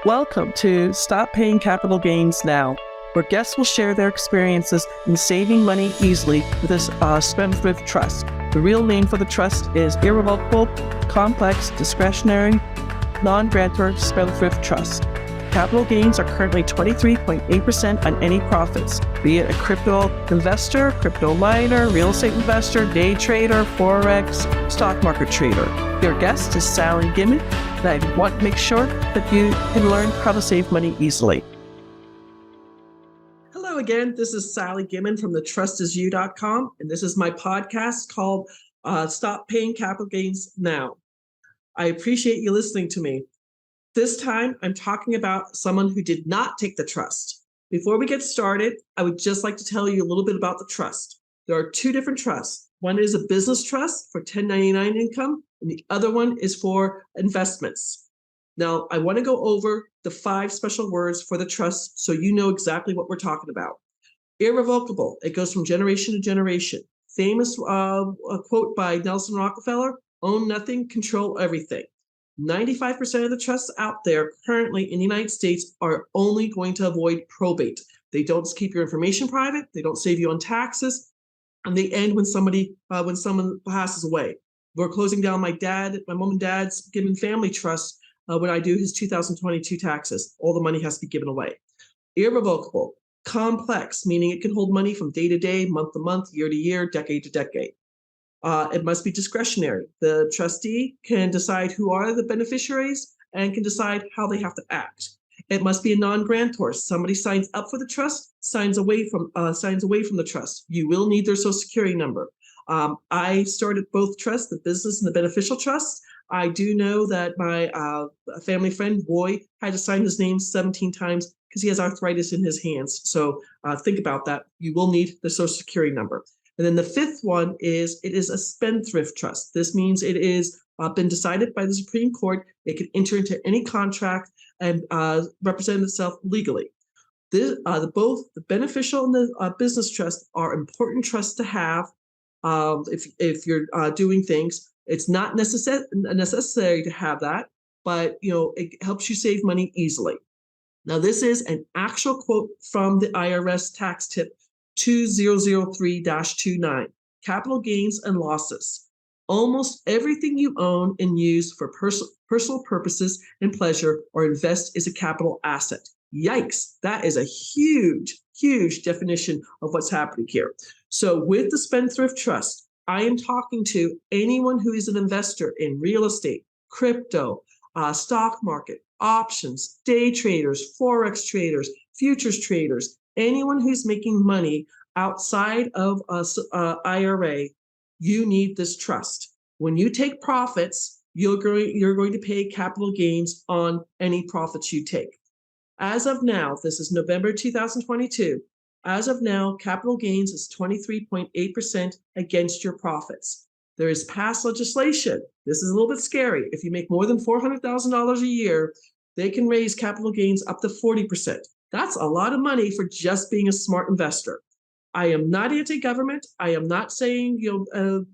Welcome to Stop Paying Capital Gains Now, where guests will share their experiences in saving money easily with this Spendthrift Trust. The real name for the trust is Irrevocable, Complex, Discretionary, Non-Grantor Spendthrift Trust. Capital gains are currently 23.8% on any profits, be it a crypto investor, crypto miner, real estate investor, day trader, forex, stock market trader. Your guest is Sally Gimmon, and I want to make sure that you can learn how to save money easily. Hello again, this is Sally Gimmon from thetrustisyou.com, and this is my podcast called Stop Paying Capital Gains Now. I appreciate you listening to me. This time, I'm talking about someone who did not take the trust. Before we get started, I would just like to tell you a little bit about the trust. There are two different trusts. One is a business trust for 1099 income, and the other one is for investments. Now, I want to go over the 5 special words for the trust so you know exactly what we're talking about. Irrevocable, it goes from generation to generation. Famous quote by Nelson Rockefeller, own nothing, control everything. 95% of the trusts out there currently in the United States are only going to avoid probate. They don't keep your information private, they don't save you on taxes, and they end when someone passes away. We're closing down my mom and dad's given family trust when I do his 2022 taxes. All the money has to be given away. Irrevocable, complex, meaning it can hold money from day to day, month to month, year to year, decade to decade. It must be discretionary. The trustee can decide who are the beneficiaries and can decide how they have to act. It must be a non-grantor. Somebody signs up for the trust, signs away from the trust. You will need their social security number. I started both trusts, the business and the beneficial trust. I do know that my family friend, Roy, had to sign his name 17 times because he has arthritis in his hands. So think about that. You will need the social security number. And then the 5th one is, it is a spendthrift trust. This means it is been decided by the Supreme Court. It can enter into any contract and represent itself legally. Both the beneficial and the business trust are important trusts to have if you're doing things. It's not necessary to have that, but it helps you save money easily. Now, this is an actual quote from the IRS tax tip 2003-29, capital gains and losses. Almost everything you own and use for personal purposes and pleasure or invest is a capital asset. Yikes, that is a huge, huge definition of what's happening here. So with the Spendthrift Trust, I am talking to anyone who is an investor in real estate, crypto, stock market, options, day traders, forex traders, futures traders, anyone who's making money outside of IRA, you need this trust. When you take profits, you're going to pay capital gains on any profits you take. As of now, this is November 2022. As of now, capital gains is 23.8% against your profits. There is past legislation. This is a little bit scary. If you make more than $400,000 a year, they can raise capital gains up to 40%. That's a lot of money for just being a smart investor. I am not anti-government. I am not saying,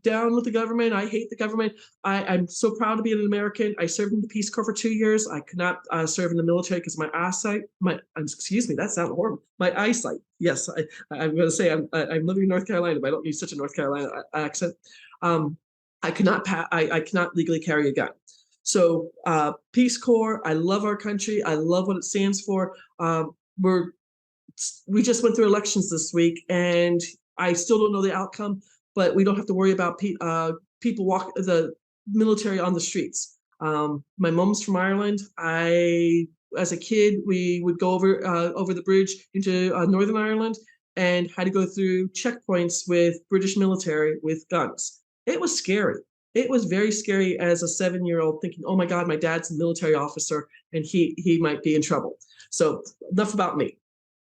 down with the government. I hate the government. I'm so proud to be an American. I served in the Peace Corps for 2 years. I could not serve in the military because my eyesight, that sounded horrible. My eyesight. Yes, I'm going to say I'm living in North Carolina, but I don't use such a North Carolina accent. I cannot legally carry a gun. So Peace Corps, I love our country. I love what it stands for. We just went through elections this week, and I still don't know the outcome, but we don't have to worry about people the military on the streets. My mom's from Ireland. As a kid, we would go over the bridge into Northern Ireland and had to go through checkpoints with British military with guns. It was scary. It was very scary as a 7-year-old thinking, oh my God, my dad's a military officer and he might be in trouble. So enough about me.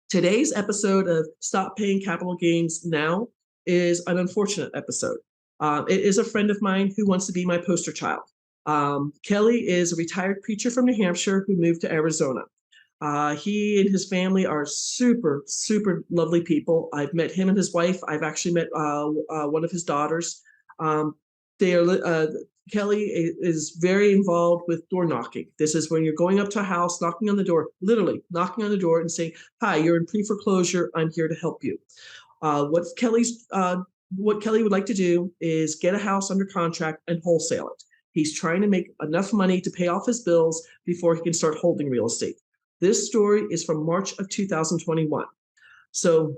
Today's episode of Stop Paying Capital Gains Now is an unfortunate episode. It is a friend of mine who wants to be my poster child. Kelly is a retired preacher from New Hampshire who moved to Arizona. He and his family are super, super lovely people. I've met him and his wife. I've actually met one of his daughters. They are Kelly is very involved with door knocking. This is when you're going up to a house, knocking on the door, literally knocking on the door and saying, "Hi, you're in pre-foreclosure. I'm here to help you." Uh, what Kelly's what Kelly would like to do is get a house under contract and wholesale it. He's trying to make enough money to pay off his bills before he can start holding real estate. This story is from March of 2021. So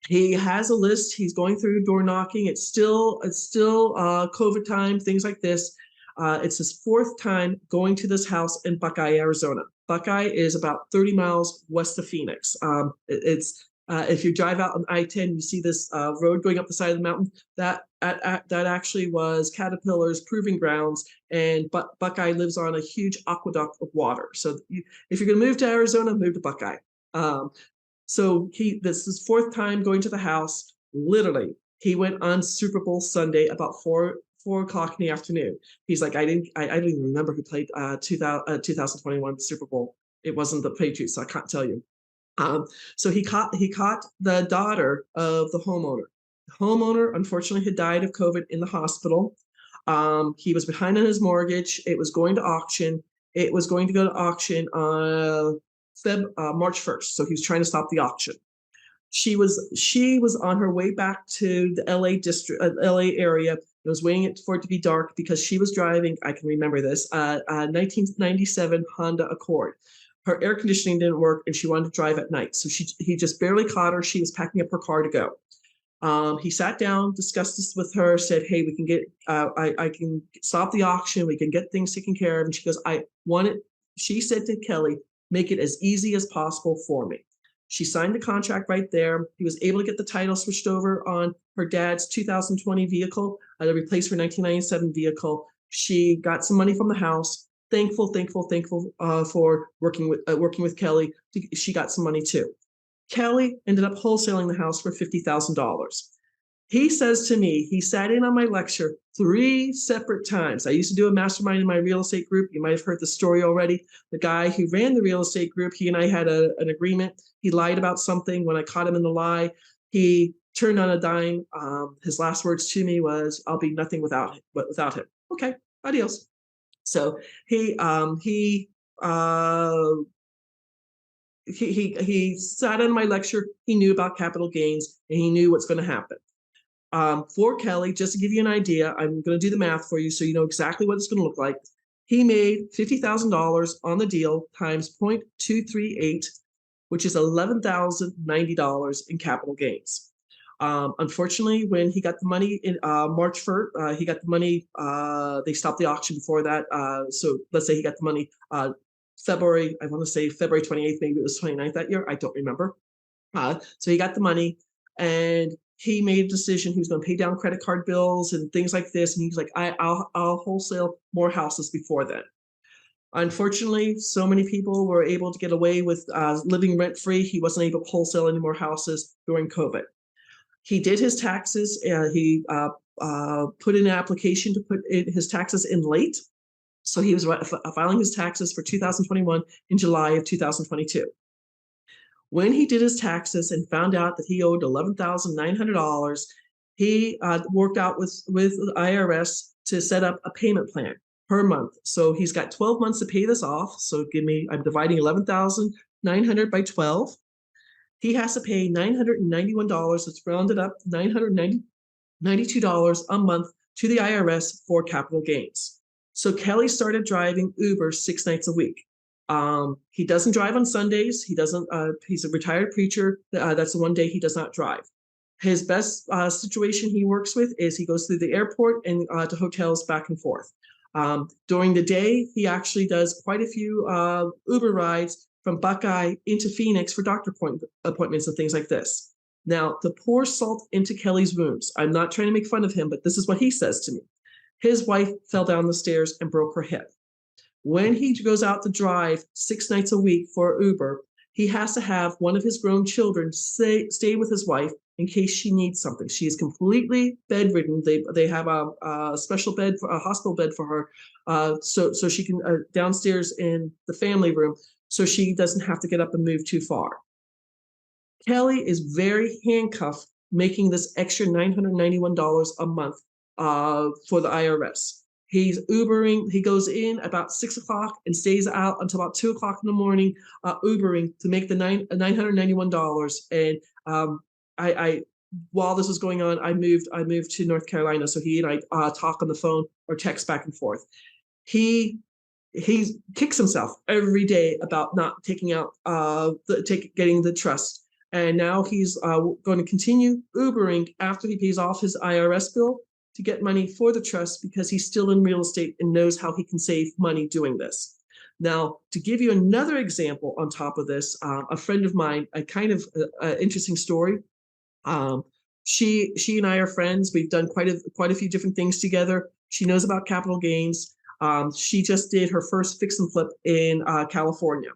he has a list. He's going through door knocking. It's still COVID time, things like this. It's his fourth time going to this house in Buckeye, Arizona. Buckeye is about 30 miles west of Phoenix. It's if you drive out on I-10, you see this road going up the side of the mountain. That actually was Caterpillar's proving grounds, and Buckeye lives on a huge aqueduct of water. So if you're going to move to Arizona, move to Buckeye. So this is fourth time going to the house. Literally, he went on Super Bowl Sunday about 4 o'clock in the afternoon. He's like, I don't even remember who played 2021 Super Bowl. It wasn't the Patriots, so I can't tell you. So he caught the daughter of the homeowner. The homeowner unfortunately had died of COVID in the hospital. He was behind on his mortgage. It was going to auction. It was going to go to auction March 1st. So he was trying to stop the auction. She was on her way back to the LA area. It was waiting for it to be dark because she was driving, I can remember this, a 1997 Honda Accord. Her air conditioning didn't work and she wanted to drive at night. So he just barely caught her. She was packing up her car to go. He sat down, discussed this with her, said, "Hey, we can get, I can stop the auction. We can get things taken care of." And she goes, she said to Kelly, "Make it as easy as possible for me." She signed the contract right there. He was able to get the title switched over on her dad's 2020 vehicle, to replace her 1997 vehicle. She got some money from the house. Thankful for working with Kelly. She got some money too. Kelly ended up wholesaling the house for $50,000. He says to me, he sat in on my lecture 3 separate times. I used to do a mastermind in my real estate group. You might have heard the story already. The guy who ran the real estate group, he and I had an agreement. He lied about something. When I caught him in the lie, he turned on a dime. His last words to me was, "I'll be nothing without him." Okay, adios. So he sat in my lecture. He knew about capital gains and he knew what's going to happen. For Kelly, just to give you an idea, I'm going to do the math for you so you know exactly what it's going to look like. He made $50,000 on the deal times 0.238, which is $11,090 in capital gains. Unfortunately, when he got the money in March 1st, he got the money, they stopped the auction before that. So let's say he got the money February 28th, maybe it was 29th that year. I don't remember. So he got the money and he made a decision. He was going to pay down credit card bills and things like this. And he's like, I'll wholesale more houses before then. Unfortunately, so many people were able to get away with living rent free. He wasn't able to wholesale any more houses during COVID. He did his taxes. He put in an application to put his taxes in late. So he was filing his taxes for 2021 in July of 2022. When he did his taxes and found out that he owed $11,900, he worked out with the IRS to set up a payment plan per month. So he's got 12 months to pay this off. So I'm dividing $11,900 by 12. He has to pay $991. It's rounded up $992 a month to the IRS for capital gains. So Kelly started driving Uber 6 nights a week. He doesn't drive on Sundays. He's a retired preacher. That's the one day he does not drive. His best situation he works with is he goes through the airport and to hotels back and forth. During the day, he actually does quite a few Uber rides from Buckeye into Phoenix for doctor appointments and things like this. Now, to pour salt into Kelly's wounds, I'm not trying to make fun of him, but this is what he says to me. His wife fell down the stairs and broke her hip. When he goes out to drive 6 nights a week for Uber, he has to have one of his grown children stay with his wife in case she needs something. She is completely bedridden. They have a special bed, a hospital bed for her, so she can downstairs in the family room, so she doesn't have to get up and move too far. Kelly is very handcuffed, making this extra $991 a month for the IRS. He's Ubering. He goes in about 6 o'clock and stays out until about 2 o'clock in the morning, Ubering to make the $991. And I while this was going on, I moved to North Carolina. So he and I talk on the phone or text back and forth. He kicks himself every day about not taking out getting the trust. And now he's going to continue Ubering after he pays off his IRS bill to get money for the trust, because he's still in real estate and knows how he can save money doing this. Now, to give you another example on top of this, a friend of mine, a kind of interesting story. She and I are friends. We've done quite a few different things together. She knows about capital gains. She just did her first fix and flip in California.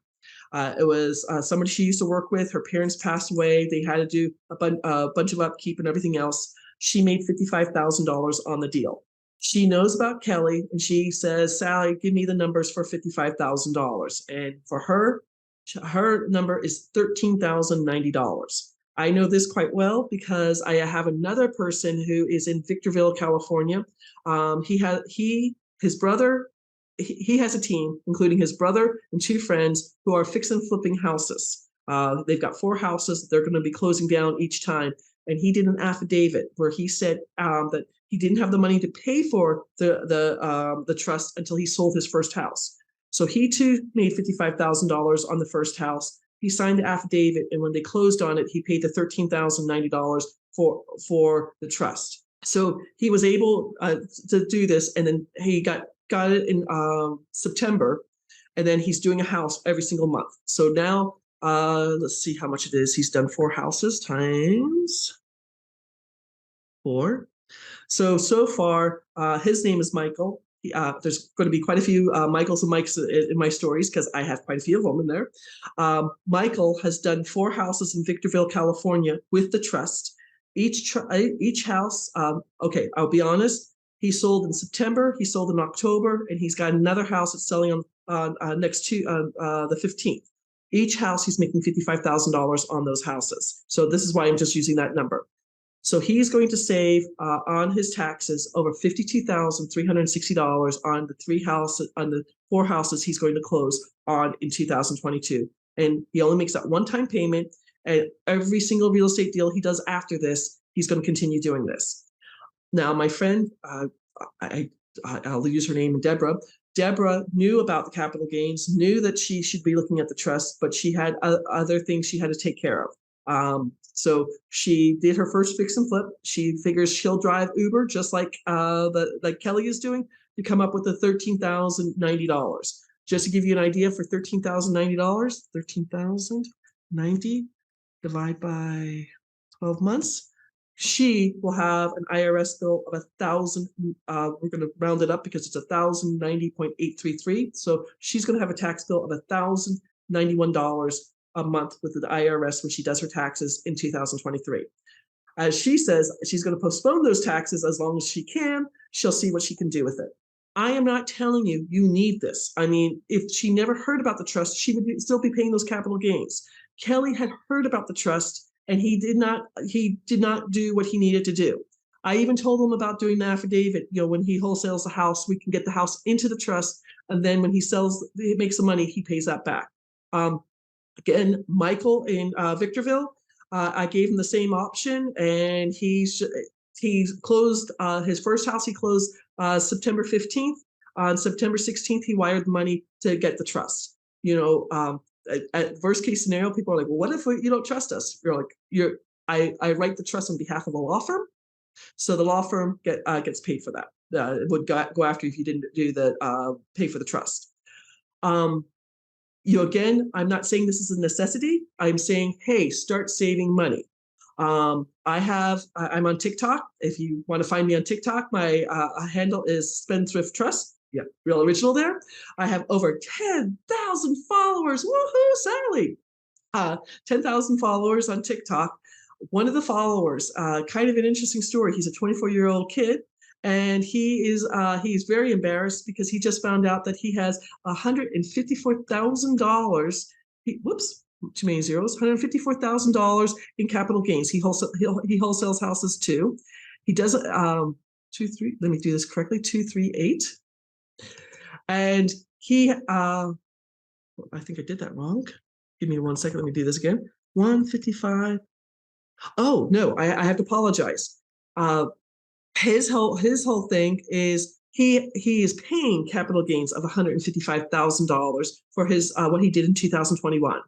It was somebody she used to work with. Her parents passed away. They had to do a bunch of upkeep and everything else. She made $55,000 on the deal. She knows about Kelly, and she says, Sally, give me the numbers for $55,000. And for her number is $13,090. I know this quite well because I have another person who is in Victorville, California. His brother, he has a team, including his brother and 2 friends who are fix and flipping houses. They've got 4 houses they're going to be closing down each time. And he did an affidavit where he said that he didn't have the money to pay for the trust until he sold his first house. So he too made $55,000 on the first house. He signed the affidavit, and when they closed on it, he paid the $13,090 for the trust. So he was able to do this, and then he got it in September, and then he's doing a house every single month. So now let's see how much it is. He's done 4 houses times 4. So far, his name is Michael. There's going to be quite a few Michaels and Mikes in my stories because I have quite a few of them in there. Michael has done 4 houses in Victorville, California with the trust. Each house, okay, I'll be honest, he sold in September, he sold in October, and he's got another house that's selling on next to the 15th. Each house, he's making $55,000 on those houses. So this is why I'm just using that number. So he's going to save on his taxes over $52,360 on the 4 houses he's going to close on in 2022. And he only makes that one-time payment. And every single real estate deal he does after this, he's going to continue doing this. Now, my friend, I'll use her name, Deborah. Deborah knew about the capital gains, knew that she should be looking at the trust, but she had other things she had to take care of. So she did her first fix and flip. She figures she'll drive Uber just like Kelly is doing to come up with the $13,090. Just to give you an idea, for $13,090, 13,090 divided by 12 months, she will have an IRS bill of $1,000. We're going to round it up because it's $1,090.833. So she's going to have a tax bill of $1,091 a month with the IRS when she does her taxes in 2023. As she says, she's going to postpone those taxes as long as she can. She'll see what she can do with it. I am not telling you need this. I mean, if she never heard about the trust, she would still be paying those capital gains. Kelly had heard about the trust, and he did not do what he needed to do. I even told him about doing the affidavit. When he wholesales the house, we can get the house into the trust, and then when he makes the money, he pays that back. Again, Michael in Victorville, I gave him the same option, and he closed his first house. He closed September 15th. On September 16th, he wired the money to get the trust. At worst case scenario, people are like, well, what if you don't trust us? You're like, I write the trust on behalf of a law firm. So the law firm gets paid for that. It would go after you if you didn't do the pay for the trust. Again, I'm not saying this is a necessity. I'm saying, hey, start saving money. I'm on TikTok. If you want to find me on TikTok, my handle is Spendthrift Trust. Yeah, real original there. I have over 10,000 followers. Woohoo, Sally! 10,000 followers on TikTok. One of the followers, kind of an interesting story. He's a 24-year-old kid, and he's very embarrassed because he just found out that he has $154,000. Whoops, too many zeros. $154,000 in capital gains. He wholesales houses too. He does 2, 3. Let me do this correctly. 2, 3, 8. And he, I think I did that wrong. Give me 1 second. Let me do this again. 155. Oh, no, I have to apologize. His whole thing is he is paying capital gains of $155,000 for his what he did in 2021.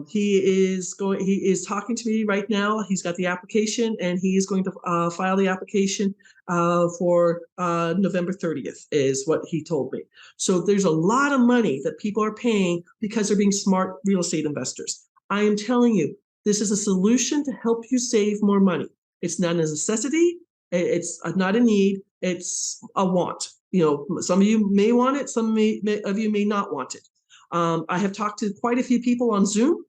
He is talking to me right now. He's got the application, and he is going to file the application for November 30th is what he told me. So there's a lot of money that people are paying because they're being smart real estate investors. I am telling you, this is a solution to help you save more money. It's not a necessity. It's not a need. It's a want. Some of you may want it. Some of you may not want it. I have talked to quite a few people on Zoom,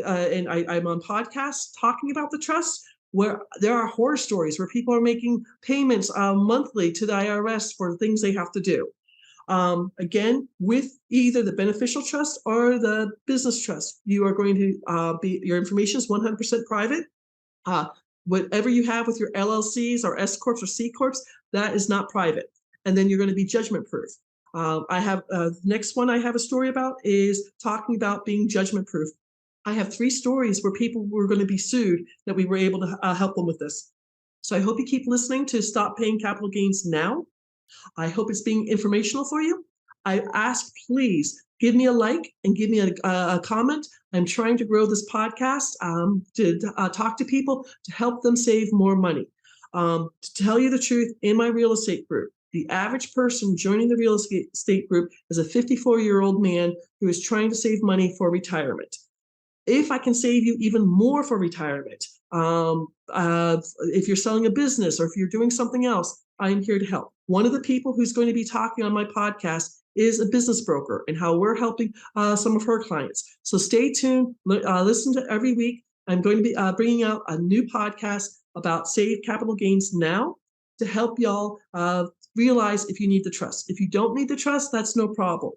and I'm on podcasts talking about the trust, where there are horror stories where people are making payments monthly to the IRS for things they have to do. Again, with either the beneficial trust or the business trust, you are going to your information is 100% private. Whatever you have with your LLCs or S Corps or C Corps, that is not private. And then you're going to be judgment proof. I have next one I have a story about is talking about being judgment proof. I have 3 stories where people were going to be sued that we were able to help them with this. So I hope you keep listening to Stop Paying Capital Gains Now. I hope it's being informational for you. I ask, please give me a like and give me a comment. I'm trying to grow this podcast to talk to people to help them save more money. To tell you the truth, in my real estate group, the average person joining the real estate group is a 54-year-old man who is trying to save money for retirement. If I can save you even more for retirement, if you're selling a business or if you're doing something else, I'm here to help. One of the people who's going to be talking on my podcast is a business broker and how we're helping some of her clients. So stay tuned. Listen to every week. I'm going to be bringing out a new podcast about Save Capital Gains Now to help y'all realize if you need the trust. If you don't need the trust, that's no problem.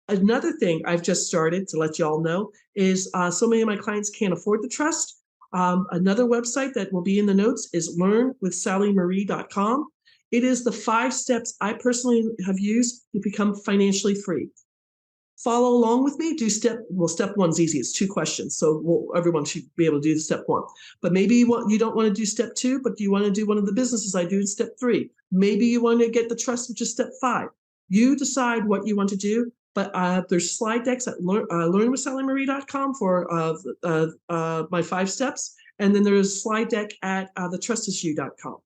Another thing I've just started to let y'all know is so many of my clients can't afford the trust. Another website that will be in the notes is learnwithsallymarie.com. It is the 5 steps I personally have used to become financially free. Follow along with me. Step 1's easy. It's 2 questions. So everyone should be able to do step 1. But maybe you don't want to do step 2, but you want to do one of the businesses I do in step 3. Maybe you want to get the trust, which is step 5. You decide what you want to do. But there's slide decks at learnwithsallymarie.com for my 5 steps. And then there's a slide deck at thetrustisYou.com.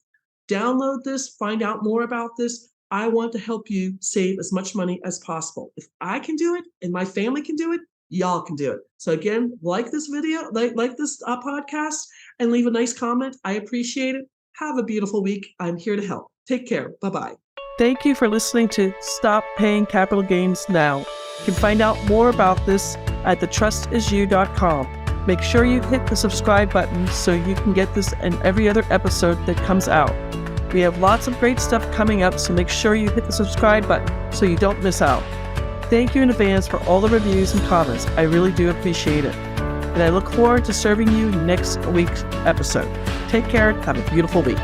Download this, find out more about this. I want to help you save as much money as possible. If I can do it and my family can do it, y'all can do it. So again, like this video, like this podcast, and leave a nice comment. I appreciate it. Have a beautiful week. I'm here to help. Take care. Bye-bye. Thank you for listening to Stop Paying Capital Gains Now. You can find out more about this at thetrustisYou.com. Make sure you hit the subscribe button so you can get this and every other episode that comes out. We have lots of great stuff coming up, so make sure you hit the subscribe button so you don't miss out. Thank you in advance for all the reviews and comments. I really do appreciate it. And I look forward to serving you next week's episode. Take care. Have a beautiful week.